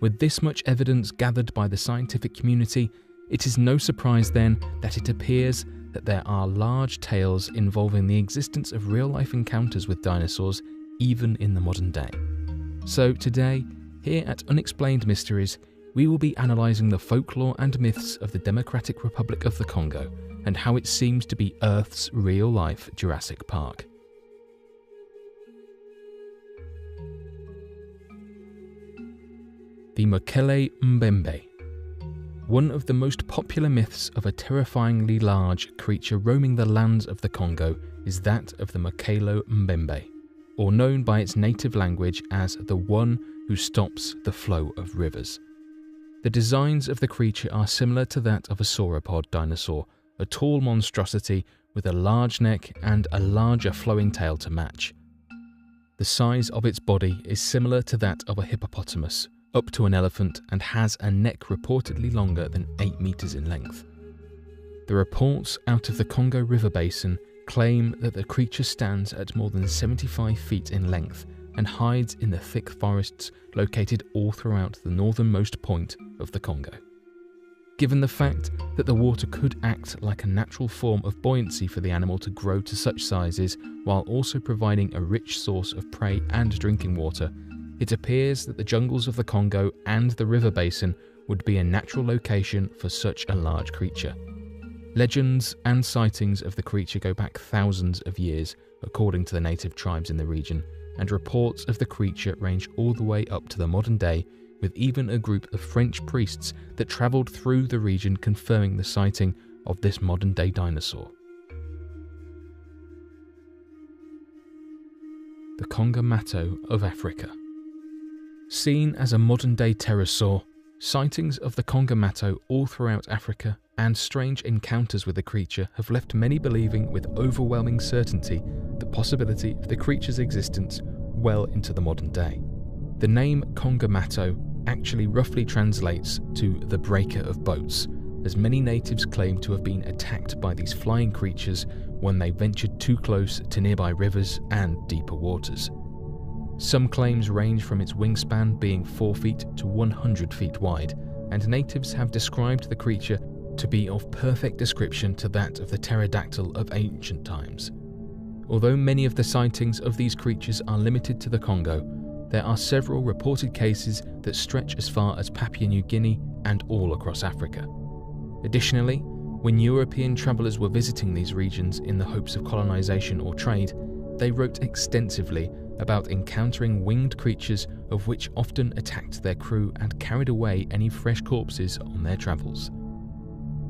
With this much evidence gathered by the scientific community, it is no surprise then that it appears that there are large tales involving the existence of real-life encounters with dinosaurs even in the modern day. So today, here at Unexplained Mysteries, we will be analysing the folklore and myths of the Democratic Republic of the Congo and how it seems to be Earth's real-life Jurassic Park. The Mokele Mbembe. One of the most popular myths of a terrifyingly large creature roaming the lands of the Congo is that of the Mokele Mbembe, or known by its native language as the one who stops the flow of rivers. The designs of the creature are similar to that of a sauropod dinosaur, a tall monstrosity with a large neck and a larger flowing tail to match. The size of its body is similar to that of a hippopotamus, up to an elephant, and has a neck reportedly longer than 8 meters in length. The reports out of the Congo River Basin claim that the creature stands at more than 75 feet in length and hides in the thick forests located all throughout the northernmost point of the Congo. Given the fact that the water could act like a natural form of buoyancy for the animal to grow to such sizes while also providing a rich source of prey and drinking water, it appears that the jungles of the Congo and the river basin would be a natural location for such a large creature. Legends and sightings of the creature go back thousands of years, according to the native tribes in the region, and reports of the creature range all the way up to the modern day, with even a group of French priests that travelled through the region confirming the sighting of this modern-day dinosaur. The Congo-Mato of Africa. Seen as a modern-day pterosaur, sightings of the Congo-Mato all throughout Africa and strange encounters with the creature have left many believing with overwhelming certainty the possibility of the creature's existence well into the modern day. The name Congo-Mato actually roughly translates to the breaker of boats, as many natives claim to have been attacked by these flying creatures when they ventured too close to nearby rivers and deeper waters. Some claims range from its wingspan being 4 feet to 100 feet wide, and natives have described the creature to be of perfect description to that of the pterodactyl of ancient times. Although many of the sightings of these creatures are limited to the Congo, there are several reported cases that stretch as far as Papua New Guinea and all across Africa. Additionally, when European travellers were visiting these regions in the hopes of colonisation or trade, they wrote extensively about encountering winged creatures of which often attacked their crew and carried away any fresh corpses on their travels.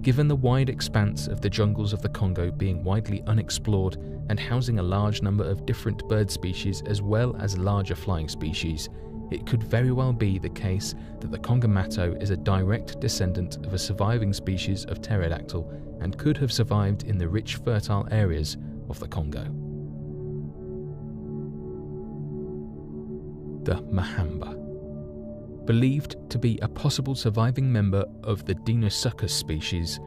Given the wide expanse of the jungles of the Congo being widely unexplored and housing a large number of different bird species as well as larger flying species, it could very well be the case that the Congo-Mato is a direct descendant of a surviving species of pterodactyl and could have survived in the rich fertile areas of the Congo. The Mahamba. Believed to be a possible surviving member of the Deinosuchus species,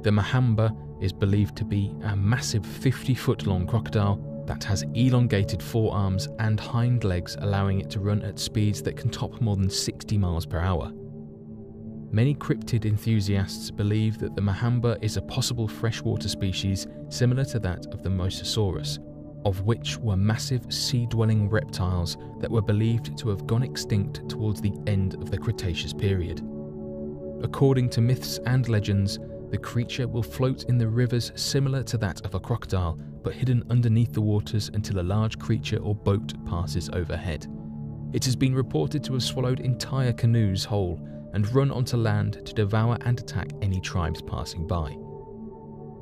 the Mahamba is believed to be a massive 50-foot-long crocodile that has elongated forearms and hind legs, allowing it to run at speeds that can top more than 60 miles per hour. Many cryptid enthusiasts believe that the Mahamba is a possible freshwater species similar to that of the Mosasaurus, of which were massive sea-dwelling reptiles that were believed to have gone extinct towards the end of the Cretaceous period. According to myths and legends, the creature will float in the rivers similar to that of a crocodile, but hidden underneath the waters until a large creature or boat passes overhead. It has been reported to have swallowed entire canoes whole and run onto land to devour and attack any tribes passing by.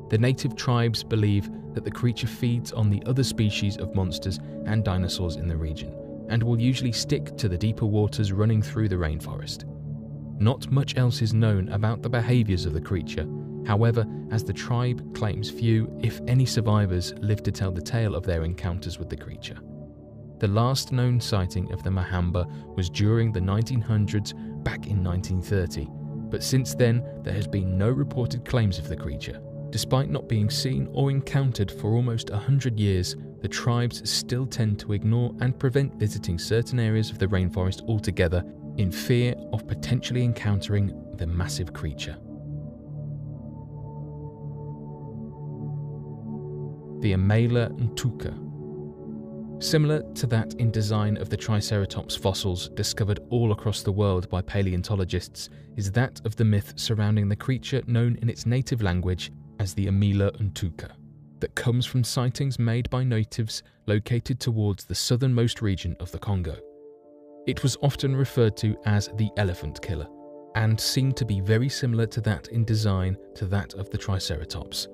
The native tribes believe that the creature feeds on the other species of monsters and dinosaurs in the region, and will usually stick to the deeper waters running through the rainforest. Not much else is known about the behaviours of the creature, however, as the tribe claims few, if any, survivors live to tell the tale of their encounters with the creature. The last known sighting of the Mahamba was during the 1900s back in 1930, but since then there has been no reported claims of the creature. Despite not being seen or encountered for almost 100 years, the tribes still tend to ignore and prevent visiting certain areas of the rainforest altogether in fear of potentially encountering the massive creature. The Amela Ntuka. Similar to that in design of the Triceratops fossils discovered all across the world by paleontologists is that of the myth surrounding the creature known in its native language as the Amela Ntuka, that comes from sightings made by natives located towards the southernmost region of the Congo. It was often referred to as the elephant killer, and seemed to be very similar to that in design to that of the Triceratops.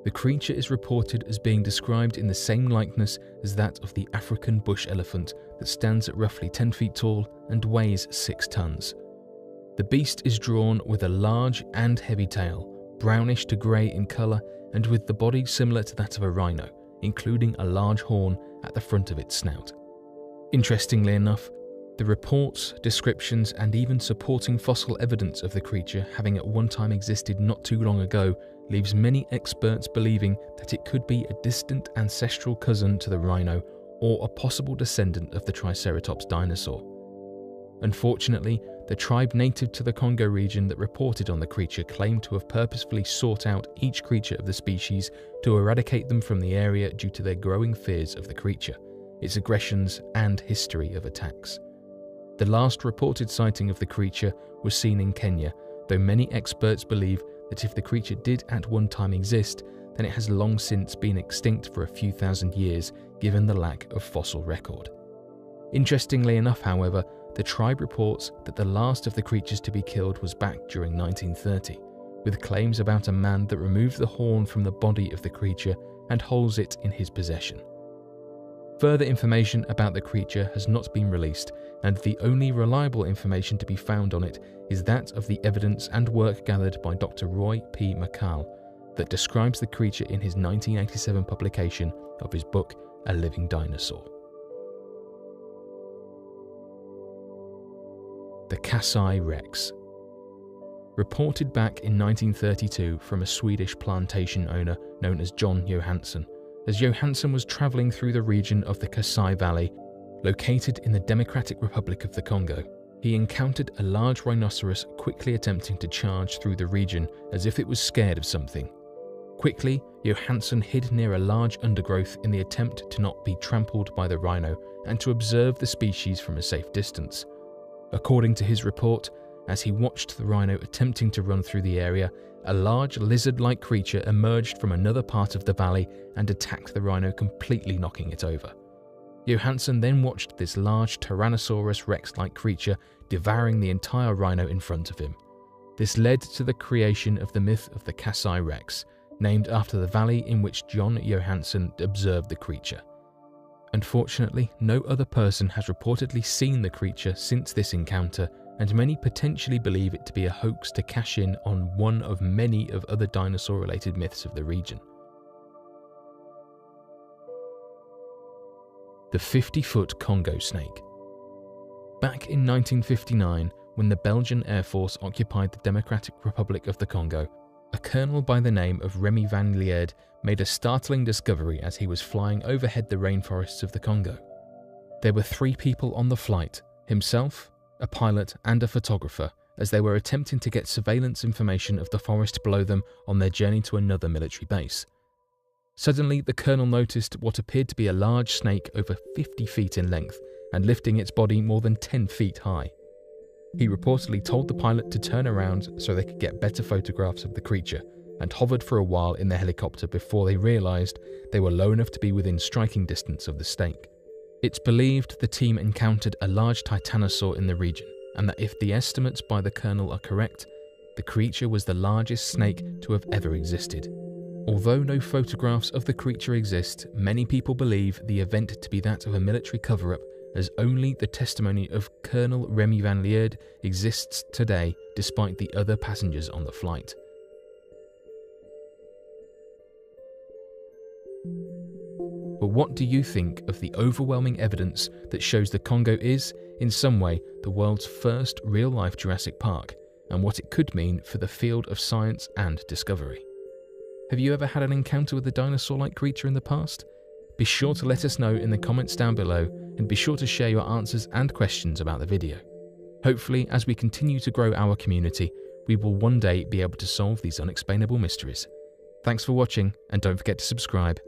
The creature is reported as being described in the same likeness as that of the African bush elephant that stands at roughly 10 feet tall and weighs 6 tons. The beast is drawn with a large and heavy tail, brownish to grey in colour, and with the body similar to that of a rhino, including a large horn at the front of its snout. Interestingly enough, the reports, descriptions, and even supporting fossil evidence of the creature having at one time existed not too long ago leaves many experts believing that it could be a distant ancestral cousin to the rhino or a possible descendant of the Triceratops dinosaur. Unfortunately, the tribe native to the Congo region that reported on the creature claimed to have purposefully sought out each creature of the species to eradicate them from the area due to their growing fears of the creature, its aggressions, and history of attacks. The last reported sighting of the creature was seen in Kenya, though many experts believe that if the creature did at one time exist, then it has long since been extinct for a few thousand years, given the lack of fossil record. Interestingly enough, however, the tribe reports that the last of the creatures to be killed was back during 1930, with claims about a man that removed the horn from the body of the creature and holds it in his possession. Further information about the creature has not been released, and the only reliable information to be found on it is that of the evidence and work gathered by Dr. Roy P. McCall that describes the creature in his 1987 publication of his book, A Living Dinosaur. The Kasai Rex. Reported back in 1932 from a Swedish plantation owner known as John Johansson, as Johansson was travelling through the region of the Kasai Valley, located in the Democratic Republic of the Congo. He encountered a large rhinoceros quickly attempting to charge through the region as if it was scared of something. Quickly, Johansson hid near a large undergrowth in the attempt to not be trampled by the rhino and to observe the species from a safe distance. According to his report, as he watched the rhino attempting to run through the area, a large lizard-like creature emerged from another part of the valley and attacked the rhino, completely knocking it over. Johansson then watched this large Tyrannosaurus Rex-like creature devouring the entire rhino in front of him. This led to the creation of the myth of the Kasai Rex, named after the valley in which John Johansson observed the creature. Unfortunately, no other person has reportedly seen the creature since this encounter, and many potentially believe it to be a hoax to cash in on one of many of other dinosaur-related myths of the region. The 50-foot Congo snake. Back in 1959, when the Belgian Air Force occupied the Democratic Republic of the Congo, a colonel by the name of Remy van Lierde made a startling discovery as he was flying overhead the rainforests of the Congo. There were 3 people on the flight, himself, a pilot, and a photographer, as they were attempting to get surveillance information of the forest below them on their journey to another military base. Suddenly, the colonel noticed what appeared to be a large snake over 50 feet in length and lifting its body more than 10 feet high. He reportedly told the pilot to turn around so they could get better photographs of the creature, and hovered for a while in the helicopter before they realized they were low enough to be within striking distance of the snake. It's believed the team encountered a large titanosaur in the region, and that if the estimates by the colonel are correct, the creature was the largest snake to have ever existed. Although no photographs of the creature exist, many people believe the event to be that of a military cover-up, as only the testimony of Colonel Remy van Lierde exists today despite the other passengers on the flight. But what do you think of the overwhelming evidence that shows the Congo is, in some way, the world's first real-life Jurassic Park, and what it could mean for the field of science and discovery? Have you ever had an encounter with a dinosaur-like creature in the past? Be sure to let us know in the comments down below, and be sure to share your answers and questions about the video. Hopefully, as we continue to grow our community, we will one day be able to solve these unexplainable mysteries. Thanks for watching, and don't forget to subscribe.